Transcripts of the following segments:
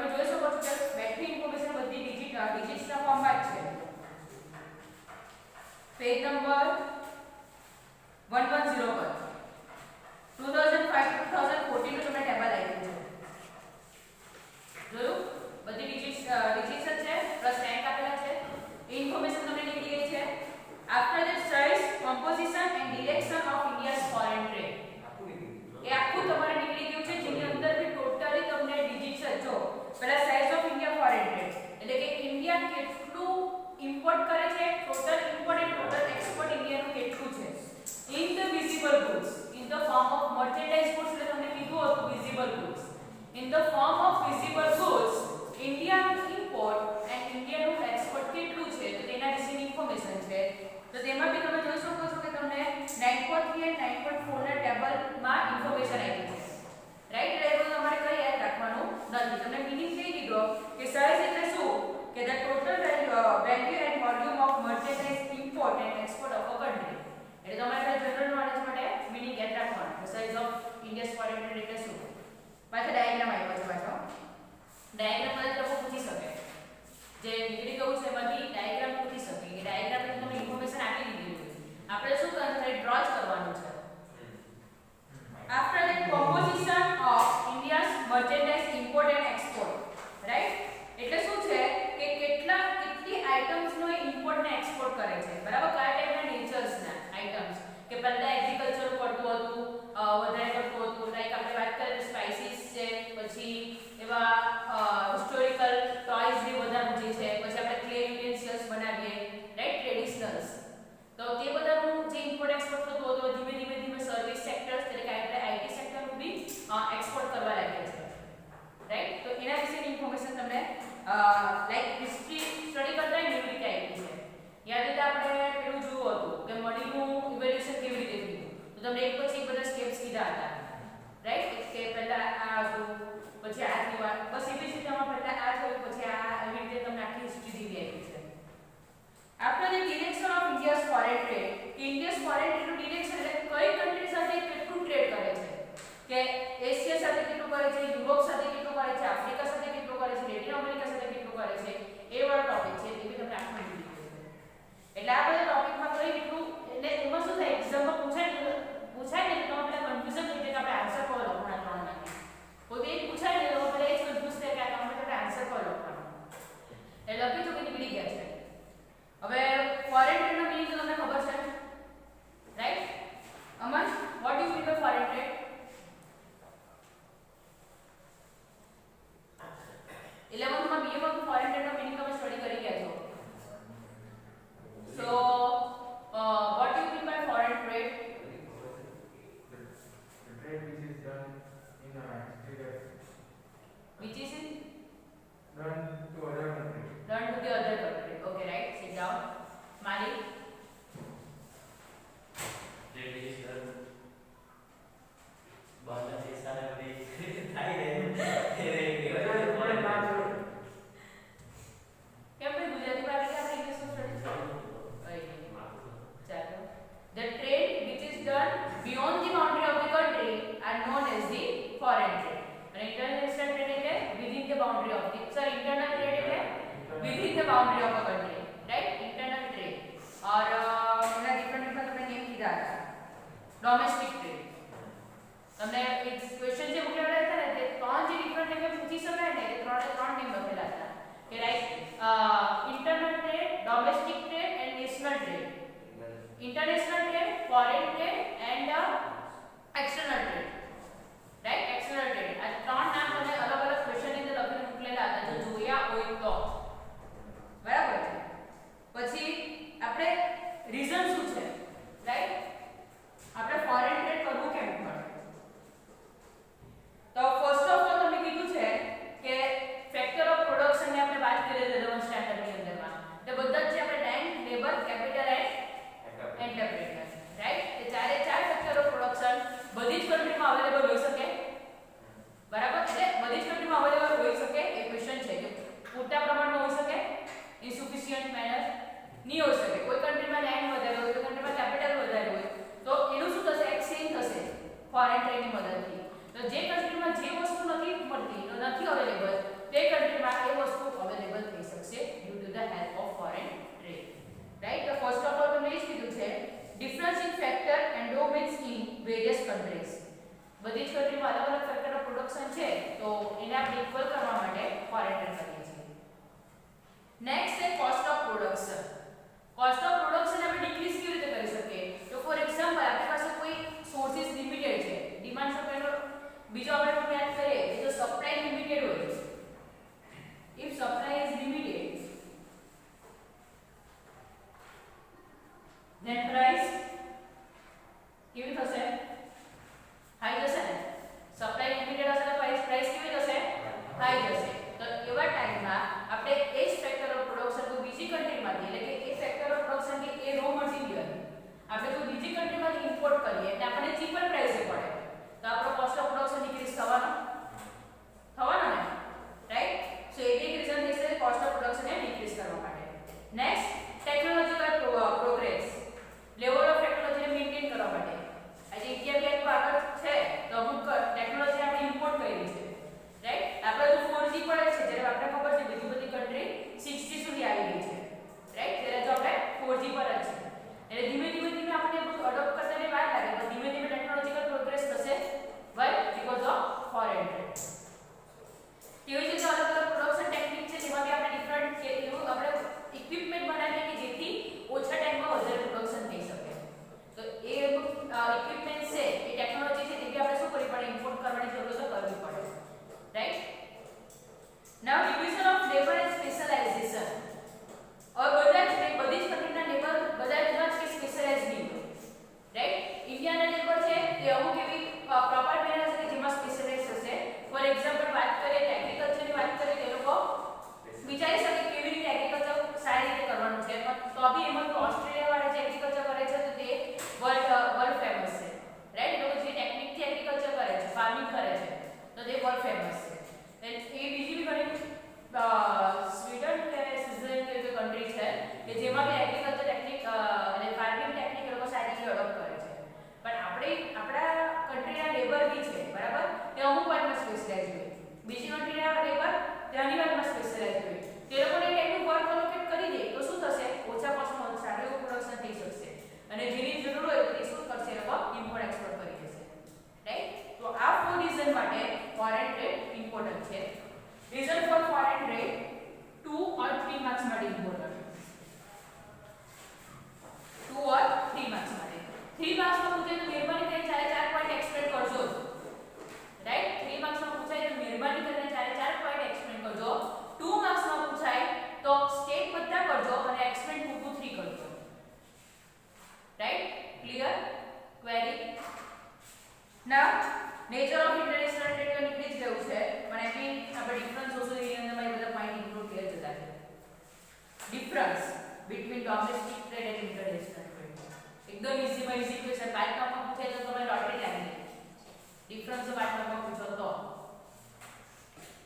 તમે જોઈ શકો છો કે બેટરી ઇન્ફોર્મેશન બધી ડિજિટ્સના ફોર્મમાં જ છે. પેજ નંબર 110 પર 2005 2014 નું તમને ટેબલ આપ્યું છે. જોયું? બધી ડિજિટ્સ જ છે પ્લસ રેન્ક આપેલા છે. ઇન્ફોર્મેશન તમને નીકળી ગઈ છે. After the size composition and direction of India's foreign trade, એ આખું તમારે નીકળી ગયું છે, જેની અંદર બી ટોટલી તમને ડિજિટ્સ જ જો. પહેલા size of India foreign trade એટલે કે ઇન્ડિયા કેટલું ઇમ્પોર્ટ કરે છે, total import and total export ઇન્ડિયાનું કેટલું છે. In the visible goods, in the form of merchandise goods, એટલે તમને કીધું હતું visible goods. In the form of visible goods ઇન્ડિયાનું ઇમ્પોર્ટ એન્ડ ઇન્ડિયાનું એક્સપોર્ટ કેટલું છે તો તેના વિશેની ઇન્ફોર્મેશન છે. તો તેમાં બી તમે જોઈ શકો છો કે તમને 9.3 અને 9.4 ના ટેબલમાં ઇન્ફોર્મેશન આપી છે. રાઈટ? એટલે એ બધું તમારે કઈ યાદ રાખવાનું નથી. તમને મીનિંગ કહી દીધો કે સાઇઝ એટલે શું કે the total value and volume of merchandise import and export of a country. એટલે તમારે જનરલ નોલેજ માટે મીનિંગ યાદ રાખવાનું કે size of India's foreign trade એટલે શું. પાછો ડાયાગ્રામ આપ્યો છે. પાછો ડાયાગ્રામ કદાચ લોકો પૂછી શકે, જે ડિગ્રી કહું છે એમાંથી ડાયાગ્રામ પૂછી શકે કે ડાયાગ્રામમાં તમને ઇન્ફોર્મેશન આપી દીધી છે, આપણે શું કરવાનું છે, ડ્રો જ કરવાનું છે. After the composition of India's merchandise import and export, right? એટલે શું છે કે કેટલી આઇટમ્સ નો ઇમ્પોર્ટ ને એક્સપોર્ટ કરે છે, બરાબર? કયા ટાઈપના નેચર્સ ના આઇટમ્સ, કે પહેલા એગ્રીકલ્ચર પડતું હતું, વધારે પડતું હતું, લાઈક આપણે વાત કરીએ તો સ્પાઇસીસ છે, પછી એવા હિસ્ટોરિકલ ટોયઝ ને બધા જે છે, પછી આપણે ક્લે યુટેન્સિલ્સ બનાવીએ, રાઈટ? ટ્રેડિશનલ્સ. તો તે બધાનું જે ઇમ્પોર્ટ એક્સપોર્ટ થતું હતું, ધીમે સર્વિસ સેક્ટર્સ એટલે કે આપણે આઈટી સેક્ટરનું બી એક્સપોર્ટ કરવા લાગ્યા છે, રાઈટ? તો એના વિશેની ઇન્ફોર્મેશન તમને લાઈક હિસ્ટ્રી સ્ટડી કરતા હોય ને એવી રીતે આપી છે. યાદ રીતે આપણે પેલું જોયું હતું કે મનીનું ઇવોલ્યુશન કેવી રીતે થયું, તો તમને એક પછી એક બધા સ્ટેપ્સ કીધા હતા, રાઈટ? કે પહેલા આ હતું, પછી આ થયું, બસ એવી જ રીતે પહેલા આ થયું, પછી આ, એવી રીતે તમને આખી હિસ્ટ્રી દીધી આપી છે. After the direction of India's foreign trade, India's foreign ટ્રેડનું ડિરેક્શન એટલે કઈ કન્ટ્રી સાથે કેટલું ટ્રેડ કરે છે, કે એશિયા સાથે કેટલું કરે છે, યુરોપ સાથે કેટલું કરે છે, આફ્રિકા સાથે કેટલું કરે છે, લેટિન અમેરિકા સાથે કેટલું કરે છે, એ વાળો ટોપિક છે. એ બી તમને આખું નીકળી ગયું છે. એટલે આ બધા ટોપિકમાં કઈ રીતનું, એટલે એમાં શું થાય, એક્ઝામમાં પૂછાય ને તો તમે પેલા કન્ફ્યુઝન થઈ જાય કે આપણે આન્સર કયો લખવાના ત્રણમાંથી. કોઈ એક પૂછાય ને તો પેલા એ જ કન્ફ્યુઝ થાય કે આ આપણે આન્સર કયો લખવાનો. એટલે લખી તો કે નીકળી ગયા છે. હવે ફોરેન ટ્રેડનો મીનિંગ તો તમને ખબર છે, right? Aman, what do you mean by foreign trade? 11th માં BA માં ફોરેન ટ્રેડનો મીનિંગ તમે સ્ટડી કરી ગયા છો. સો what do you mean by foreign trade? The trade which is done in exterior, Which is in done to other country. done to the other country. Okay, right? Sit down. Malik. Trade which is done Bangladesh सारे बड़ी Thailand કેમ ભાઈ ગુજરાતી માં કે આપણે English માં study ચાલો. The trade which is done beyond the boundary of the country are known as the foreign trade. અને international trade એટલે within the boundary of the, sorry, internal trade એટલે within the boundary of a country, right? Internal trade. और એના different તમને name કીધા હતા. Domestic trade. તમને એક ક્વેશ્ચન જે મૂકેલા હતા ને તે ત્રણ જે ડિફરન્ટ નેમ પૂછી શકાય ને એ ત્રણ નેમ લખેલા હતા કે right internal trade, domestic trade and national trade. International trade, foreign trade and external trade, right? External trade. આ ત્રણ નામ તમને અલગ-અલગ ક્વેશ્ચન ની અંદર લખીને મૂકેલા હતા જો જોયા હોય તો, બરાબર છે? પછી આપણે રીઝન શું છે, રાઈટ? આપણે ફોરેન ટ્રેડ કરવું કેમ પડે? તો ફર્સ્ટ ઓફ ઓલ તમને કીધું છે કે ફેક્ટર ઓફ પ્રોડક્શન ની આપણે વાત કરી 11th સ્ટાન્ડર્ડ ની અંદરમાં તે બધા જ છે આપણે time, labour, capital and temperature, right? એ ચારે ચાર ફેક્ટર ઓફ પ્રોડક્શન બધી જ કન્ટ્રીમાં અવેલેબલ હોઈ શકે, બરાબર? એટલે બધી જ કન્ટ્રીમાં અલગ અલગ ફેક્ટર ઓફ પ્રોડક્શન છે તો એને આપણે ઇક્વલ કરવા માટે ફોરેન ટ્રેડ કરીએ છીએ નેક્સ્ટ છે cost of production cost of production આપણે ડિક્રીઝ કેવી રીતે કરી શકીએ તો ફોર એક્ઝામ્પલ આપણી પાસે કોઈ સોર્સિસ લિમિટેડ છે ડિમાન્ડ સપ્લાયનો બીજો આપણે ટર્મ યાદ કરીએ તો સપ્લાય લિમિટેડ હોય if supply is limited then price કેવી થશે હાઈ જશે ને સપ્લાય લિમિટેડ હશે તો પ્રાઇસ કેવી થશે હાઈ જશે તો એવા ટાઈમમાં આપણે એ જ ફેક્ટર ઓફ પ્રોડક્શન કોઈ બીજી કન્ટ્રીમાંથી એટલે કે એ ફેક્ટર ઓફ પ્રોડક્શન કે એ રો મટીરીયલ આપણે કોઈ બીજી કન્ટ્રીમાંથી ઇમ્પોર્ટ કરીએ એટલે આપણને ચીપર પ્રાઇસે પડે તો આપણો કોસ્ટ ઓફ પ્રોડક્શન ડિક્રીઝ થવાનો ને રાઈટ સો એક રીઝન છે કોસ્ટ ઓફ પ્રોડક્શન ને ડિક્રીઝ કરવા માટે next technological progress level of ટેકનોલોજીને મેન્ટેન કરવા માટે આજે ઇન્ડિયા બી આગળ છે તો અમુક ટેકનોલોજી આપણે ઇમ્પોર્ટ કરી છે રાઈટ આપણે તો 4G પડે છે જ્યારે આપણે ખબર છે બીજી બધી કન્ટ્રી 6G સુધી આવી ગઈ છે રાઈટ ત્યારે તો આપણે 4G પર જ છે એટલે ધીમે આપણે બધું અડોપ્ટ કરતાને વાર લાગે તો ધીમે ટેકનોલોજીકલ પ્રોગ્રેસ થશે why because of foreign trade તેવી જ રીતે અલગ અલગ પ્રોડક્શન ટેકનિક છે જેમાં બી આપણે ડિફરન્ટ કે એવું આપણે ઇક્વિપમેન્ટ બનાવીએ કે જેથી ઓછા ટાઈમમાં વધારે પ્રોડક્શન થઈ શકે તો એ ઇક્વિપમેન્ટ છે એ ટેકનોલોજી છે તે બી આપણે શું કરવી પડે ઇમ્પોર્ટ કરવાની જરૂર છે કરવી પડે right now division of labour and specialisation હવે બધી જ કંટ્રીના લેબર બધા જ કે સ્પેશિયલાઇઝ નહીં હોય રાઈટ ઇન્ડિયાના લેબર છે એ અમુક એવી પ્રોપર મેનર છે કે જેમાં સ્પેશિયલાઇઝ હશે ફોર એક્ઝામ્પલ વાત કરીએ તો એગ્રીકલ્ચરની વાત કરીએ તો એ લોકો વિચારી શકે કેવી રીતે એગ્રીકલ્ચર સારી રીતે કરવાનું છે તો બી એમાં તો ઓસ્ટ્રેલિયા વાળા જે એગ્રીકલ્ચર કરે છે તો તે વર્લ્ડ ફેમસ છે રાઈટ લોકો જે ટેકનિકથી એગ્રીકલ્ચર કરે છે ફાર્મિંગ કરે છે તો તે વર્લ્ડ ફેમસ છે એ બીજી બી ઘણી સ્વીડન કે સ્વિટ્ઝરલેન્ડ કે કન્ટ્રી છે કે જેમાં બી એગ્રીકલ્ચર ટેકનિક અને ફાર્મિંગ ટેકનિક લોકો સારી રીતે અડોપ્ટ કરે છે પણ આપણા કન્ટ્રીના લેબર બી છે બરાબર તે અમુક વાતમાં સ્પેશિયલાઇઝ હોય બીજી કન્ટ્રીના લેબર ત્યાંની વાતમાં સ્પેશિયલાઇઝ હોય તે લોકોને ટાઈપનું વર્ક એલોકેટ કરી દે તો શું થશે ઓછા કોસ્ટમાં સારું એવું પ્રોડક્શન થઈ શકશે અને જેની જરૂર હોય તો તે શું કરશે એ લોકો ઇમ્પોર્ટ એક્સપોર્ટ કરી દેશે રાઈટ તો આ 4 રીઝન માટે ફોરેન ટ્રેડ ઇમ્પોર્ટન્ટ છે reason four foreign trade 2 or 3 marks માટે ઇમ્પોર્ટન્ટ 2 or 3 માર્ક્સ માટે 3 માર્ક્સમાં પૂછે તો મહેરબાની કરીને ચારે 4 પોઈન્ટ એક્સપ્લેન કરજો રાઈટ 3 માર્ક્સમાં પૂછાય તો મહેરબાની કરીને ચારે 4 પોઈન્ટ એક્સપ્લેન કરજો 2 માર્ક્સમાં પૂછાય તો સ્ટેપ બધા કરજો અને એક્સપ્લેન 2 to 3 કરજો right clear query now nature of international trade તો નીકળી જ ગયું છે પણ એની આપણે ડિફરન્સ જોશું એની અંદર મારી બધા પોઈન્ટ ઇન્ક્લુડ કરી દીધા છે difference between domestic trade and international trade એકદમ ઈઝી ક્વેશ્ચન 5 માર્કમાં પૂછે તો તમે લોટરી લાગી ડિફરન્સ 5 માર્કમાં પૂછો તો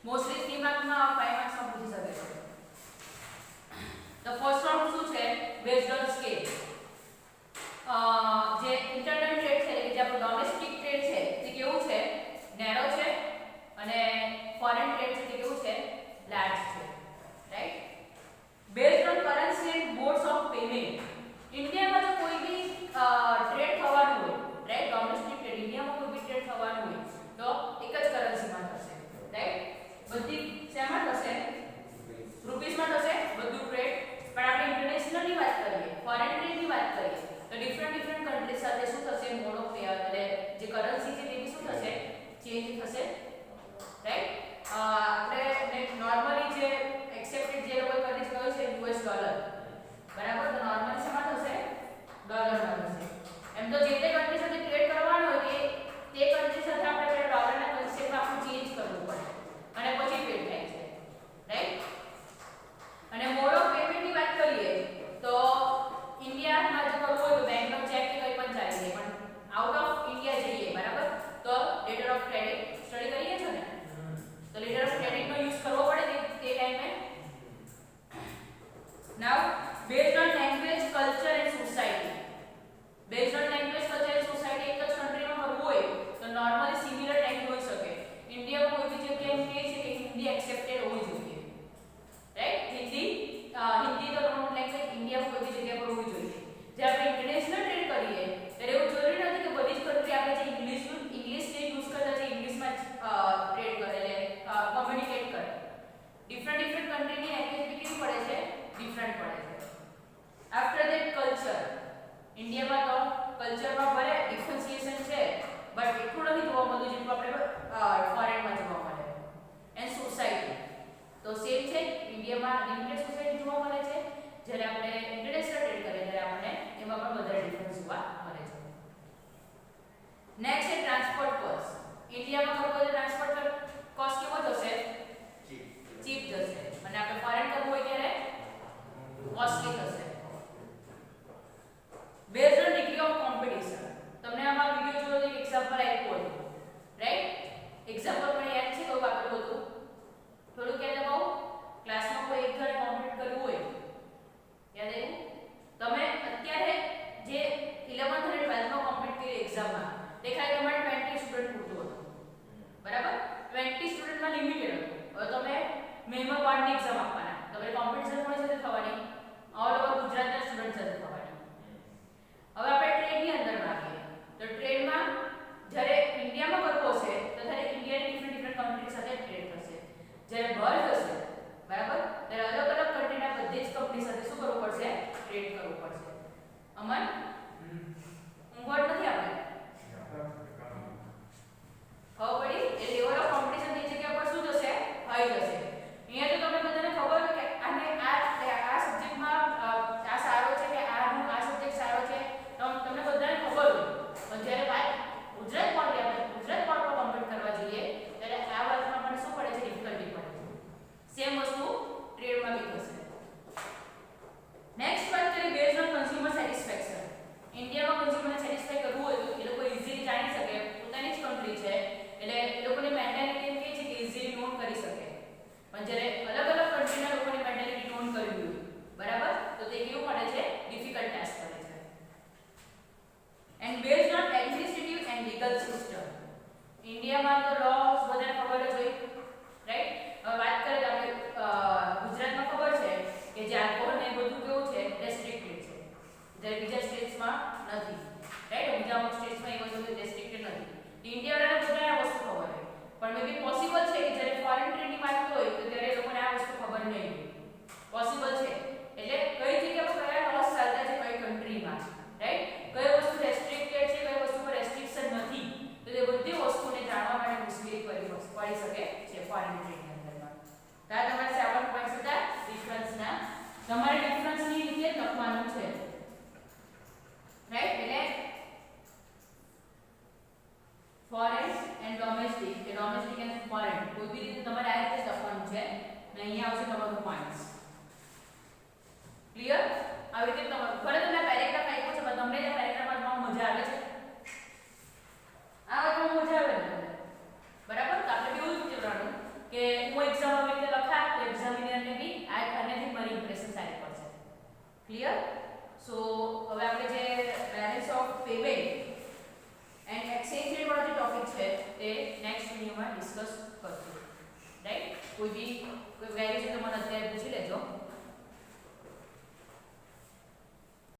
મોસ્ટલી 3 માર્કમાં 5 માર્ક્સમાં પૂછી શકે છે તો ફર્સ્ટ રાઉન્ડ શું છે બેઝડ ઓન સ્કેલ જે ઇન્ટરનેશનલ ટ્રેડ છે કે જે આપણો ડોમેસ્ટિક ટ્રેડ છે તે કેવું છે નેરો છે અને ફોરેન ટ્રેડ છે તે કેવું છે લાર્જ છે right based on currency and modes of payment ઇન્ડિયામાં જો કોઈ બી ટ્રેડ થવાનું હોય રાઈટ ડોમેસ્ટિક ટ્રેડ ઇન્ડિયામાં કોઈ બી ટ્રેડ થવાનું હોય તો એક જ કરન્સીમાં થશે રાઈટ બધી શેમાં ડિફરન્ટ કન્ટ્રીની લેંગ્વેજ બી કેવી પડે છે, ડિફરન્ટ પડે છે. આફ્ટર ધેટ કલ્ચર, ઇન્ડિયામાં તો કલ્ચરમાં ભલે ડિફરન્શિએશન છે બટ એટલું નથી જોવા મળતું જેટલું આપણે ફોરેનમાં જોવા મળે. એન્ડ સોસાયટી તો સેમ છે, ઇન્ડિયામાં લિમિટેડ સોસાયટી જોવા મળે છે, જ્યારે આપણે ઇન્ટરનેશનલ ટ્રેડ કરીએ ત્યારે આપણને એમાં પણ વધારે ડિફરન્સ જોવા મળે છે. નેક્સ્ટ છે ટ્રાન્સપોર્ટ કોસ્ટ. ઇન્ડિયામાં કરવો તો ટ્રાન્સપોર્ટ કોસ્ટ કેવો જશે, ચીપ જશે, અને આપણે ફોરેન કરવું હોય ત્યારે કોસ્ટલી થશે. Based on degree of competition. તમને આમાં વિડિયો જોયો તો એક એક્ઝામ્પલ આપ્યું હતું, રાઈટ? એક્ઝામ્પલ મને યાદ છે કયું આપેલું હતું, થોડું યાદ અપાવો. ક્લાસમાં કોઈ એક જણે કોમ્પિટ કરવું હોય, યાદ આવ્યું? તમે અત્યારે જે 11th અને 12th માં કોમ્પિટ કરી એક્ઝામમાં તે ખાલી તમારે 20 સ્ટુડન્ટ પૂરતું હતું, બરાબર? 20 સ્ટુડન્ટમાં લિમિટેડ હતું. હવે તમે મેમાં બોર્ડની એક્ઝામ આપવાના, તમારે કોમ્પિટિશન કોની સાથે થવાની, ઓલ ઓવર ગુજરાતના સ્ટુડન્ટ સાથે થવાની. હવે આપણે ટ્રેડની અંદર આવીએ તો ટ્રેડમાં જ્યારે ઇન્ડિયામાં કરવો છે તો ત્યારે ઇન્ડિયાની ડિફરન્ટ કન્ટ્રી સાથે ટ્રેડ થશે. જ્યારે બહાર જશે, બરાબર, ત્યારે અલગ અલગ કન્ટ્રીના બધી જ કંપની સાથે શું કરવું પડશે, ટ્રેડ કરવું પડશે. અમન ઊંઘવટ નથી આપણે હવે પડી એ લેવલ ઓફ કોમ્પિટિશન ની જગ્યા પર શું થશે, હાઈ જશે. અહીંયા તો તમને બધાને ખબર હોય કે આને આ સબ્જેક્ટમાં આ સારો છે કે આ સબ્જેક્ટ સારો છે, તમને બધાને ખબર હોય. પણ જ્યારે વાત ગુજરાત બોર્ડ આપણે ગુજરાત બોર્ડ પર કોમ્પિટ કરવા જઈએ ત્યારે આ વાતમાં પણ શું પડે છે, ડિફિકલ્ટી પડે છે. સેમ વસ્તુ ટ્રેડમાં બી થશે. નેક્સ્ટ વાત કરીએ બેઝડ ઓન કન્ઝ્યુમર સેટિસ્ફેક્શન. ઇન્ડિયામાં કન્ઝ્યુમરને સેટિસ્ફાઈ કરવું હોય તો એ લોકો ઈઝીલી જાણી શકે, પોતાની જ કન્ટ્રી છે એટલે એ લોકોની મેન્ટાલિટી એમ કે છે કે ઈઝીલી નોટ કરી શકે. પણ જ્યારે અલગ અલગ કન્ટ્રીના લોકોની મેન્ટાલિટી નોટ કરવી હોય, બરાબર, તો તે કેવું પડે છે, ડિફિકલ્ટ ટાસ્ક પડે છે. And based on administrative and legal system. ઇન્ડિયામાં તો લોસ બધાને ખબર જ હોય, રાઈટ? હવે વાત કરીએ તો આપણે ગુજરાતમાં ખબર છે કે જે આલ્કોહોલ ને બધું કેવું છે, રેસ્ટ્રિક્ટેડ છે, જ્યારે બીજા સ્ટેટ્સમાં નથી, રાઈટ? બીજા અમુક સ્ટેટ્સમાં એ વસ્તુ રેસ્ટ્રિક્ટેડ નથી. ઇન્ડિયાવાળાને બધાને આ વસ્તુ ખબર હોય, પણ મે બી પોસિબલ છે કે જ્યારે ફોરેન ટ્રેડની વાત હોય તો ત્યારે એ લોકોને આ વસ્તુ ખબર નહીં હોય. પોસિબલ છે એટલે કઈ જગ્યા પર કયા લોસ ચાલતા છે કઈ કન્ટ્રીમાં, રાઈટ? કઈ વસ્તુ રેસ્ટ્રિક્ટેડ છે, કઈ વસ્તુ પર રેસ્ટ્રિક્શન નથી, તો એ બધી વસ્તુને જાણવા માટે મુશ્કેલી પડી શકે છે ફોરેન ટ્રેડની અંદરમાં. તો આ તમારા 7 પોઈન્ટ્સ હતા ડિફરન્સના. તમારે ડિફરન્સની રીતે લખવાનું છે, રાઈટ? એટલે ફોરેન એન્ડ ડોમેસ્ટિક, કે ડોમેસ્ટિક એન્ડ ફોરેન, કોઈ બી રીતે તમારે આ રીતે લખવાનું છે અને અહીંયા આવશે તમારું પોઈન્ટ્સ. ક્લિયર? આવી રીતે તમારું ભલે તમને પેરેગ્રાફ આપ્યો છે પણ તમને જે પેરેગ્રાફ વાંચવામાં મજા આવે છે, આ વાંચવામાં મજા આવે ને તમને, બરાબર? તો આપણે કેવું વિચારવાનું કે હું એક્ઝામ આવી રીતે લખા તો એક્ઝામિનરને બી આ આનાથી મારી ઇમ્પ્રેશન સારી પડશે. ક્લિયર? સો હવે આપણે જે balance of payment and exchange rate વાળો જે ટોપિક છે તે નેક્સ્ટ વિડિયોમાં ડિસ્કસ કરશું, રાઈટ? કોઈ બી કોઈ